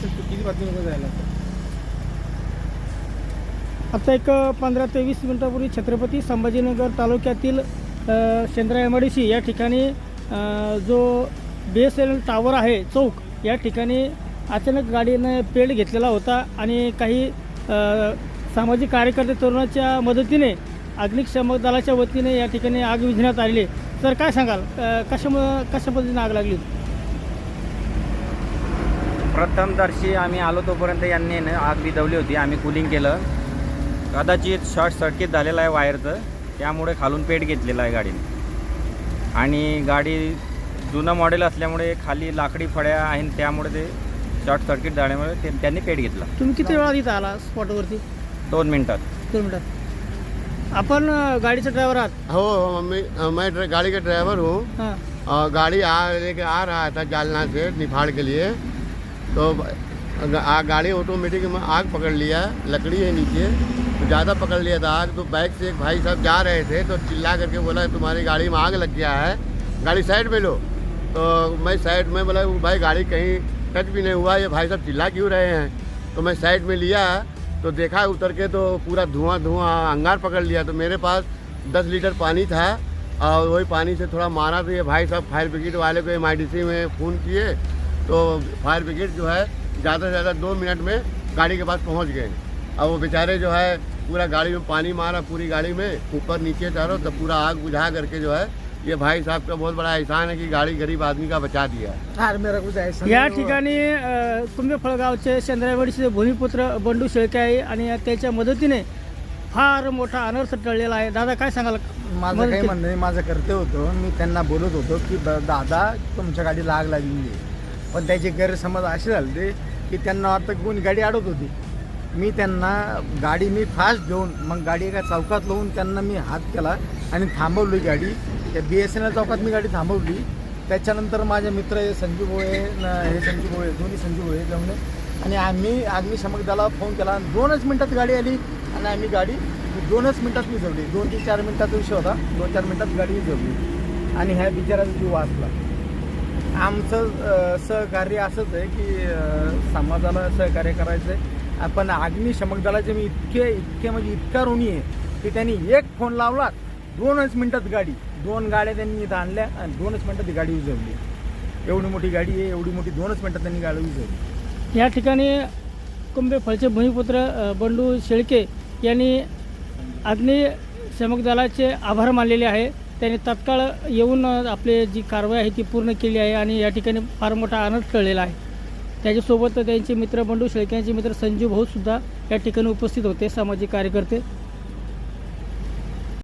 असेल तर किती वाजता जायला? आता एक 15 ते 20 मिनिटापूर्वी छत्रपती संभाजीनगर तालुक्यातील शेंद्रा MIDC या ठिकाणी जो BSNL टावर आहे चौक या ठिकाणी अचानक गाडीने पेट घेतलेला होता आणि काही सामाजिक कार्यकर्ते तरुणाच्या मदतीने अग्निशमन दलाच्या वतीने या ठिकाणी आग विझण्यात आली. तर काय सांगाल कशा पद्धतीने आग लागली? प्रथमदर्शी आम्ही आलो तोपर्यंत यांनी आग विझवली होती. आम्ही कूलिंग केलं. कदाचित शॉर्ट सर्किट झालेलं आहे वायरचं, त्यामुळे खालून पेट घेतलेला आहे गाडीने. आणि गाडी जुनं मॉडेल असल्यामुळे खाली लाकडी फळ्या आहेत, त्यामुळे ते शॉर्ट सर्किट झाल्यामुळे त्यांनी पेट घेतला. तुम्ही किती वेळात इथं आला स्पॉटवरती? 2 मिनिटात. 2 मिनिटात. आपण गाडीचा ड्रायव्हर आहात? हो, मैं गाड़ी का ड्राइवर हूँ. हां. गाड़ी लेके आ रहा था जालना से निफाड़ के लिए, तो गाड़ी ऑटोमेटिक में आग पकड़ लिया. लकड़ी है नीचे तो ज़्यादा पकड़ लिया था आग. तो बाइक से एक भाई साहब जा रहे थे तो चिल्ला करके बोला तुम्हारी गाड़ी में आग लग गया है, गाड़ी साइड में लो. तो मैं साइड में बोला भाई गाड़ी कहीं टच भी नहीं हुआ, ये भाई साहब चिल्ला क्यों रहे हैं. तो मैं साइड में लिया तो देखा उतर के तो पूरा धुआं अंगार पकड़ लिया. तो मेरे पास 10 लीटर पानी था और वही पानी से थोड़ा मारा. तो ये भाई साहब फायर ब्रिगेड वाले को MIDC में फ़ोन किए तो फायर ब्रिगेड जो है ज़्यादा से ज़्यादा 2 मिनट में गाड़ी के पास पहुंच गए. और वो बेचारे जो है पूरा गाड़ी में पानी मारा, पूरी गाड़ी में ऊपर नीचे चारों, तब पूरा आग बुझा करके जो है ये भाई साहब का बहुत बड़ा एहसान है कि गाड़ी गरीब आदमी का बचा दिया. या ठिकाणी कुंभेफळ गावचे शेंद्रा MIDC भूमिपुत्र बंडू शेळके आहे आणि त्याच्या मदतीने फार मोठा अनर्थ टळलेला आहे. दादा काय सांगाल? माझं काही म्हणणं नाही, माझं कर्तव्य होतं. मी त्यांना बोलत होतो की दादा तुमच्या गाडीला आग लागलेली आहे. पण त्याचे गैरसमज असे झाले की त्यांना वाटतं की कोणी गाडी अडवत होती. मी त्यांना गाडी फास्ट घेऊन मग गाडी एका चौकात लावून त्यांना मी हात केला आणि थांबवली गाडी. त्या BSNL चौकात मी गाडी थांबवली. त्याच्यानंतर माझे मित्र संजू भोये दोन्ही संजू भोये जाऊन आणि आम्ही अग्निशमक दलाला फोन केला. 2च मिनटात गाडी आली आणि आम्ही गाडी 2च मिनटात विझवली. 2 ते 4 मिनटाचा विषय होता. 2-4 मिनटात गाडी विझवली आणि ह्या बिचाराचा जीव वाचला. आमचं सहकार्य असंच आहे की समाजाला सहकार्य करायचं आहे. पण अग्निशमक दलाचे मी इतके म्हणजे इतका ऋणी आहे की त्यांनी एक फोन लावला, 2च मिनटात गाडी 2 गाड्या त्यांनी इथं आणल्या आणि 2च मिनटात ती गाडी विझवली. एवढी मोठी गाडी आहे, एवढी मोठी 2च मिनटात त्यांनी गाडी विझवली. या ठिकाणी कुंभेफळचे भूमिपुत्र बंडू शेळके यांनी अग्निशमक दलाचे आभार मानलेले आहे. त्यांनी तात्काळ येऊन आपली जी कारवाई आहे ती पूर्ण केली आहे आणि या ठिकाणी फार मोठा अनर्थ टळलेला आहे. त्याच्यासोबत त्यांचे मित्र बंडू शेळके यांचे मित्र संजू भाऊसुद्धा या ठिकाणी उपस्थित होते, सामाजिक कार्यकर्ते.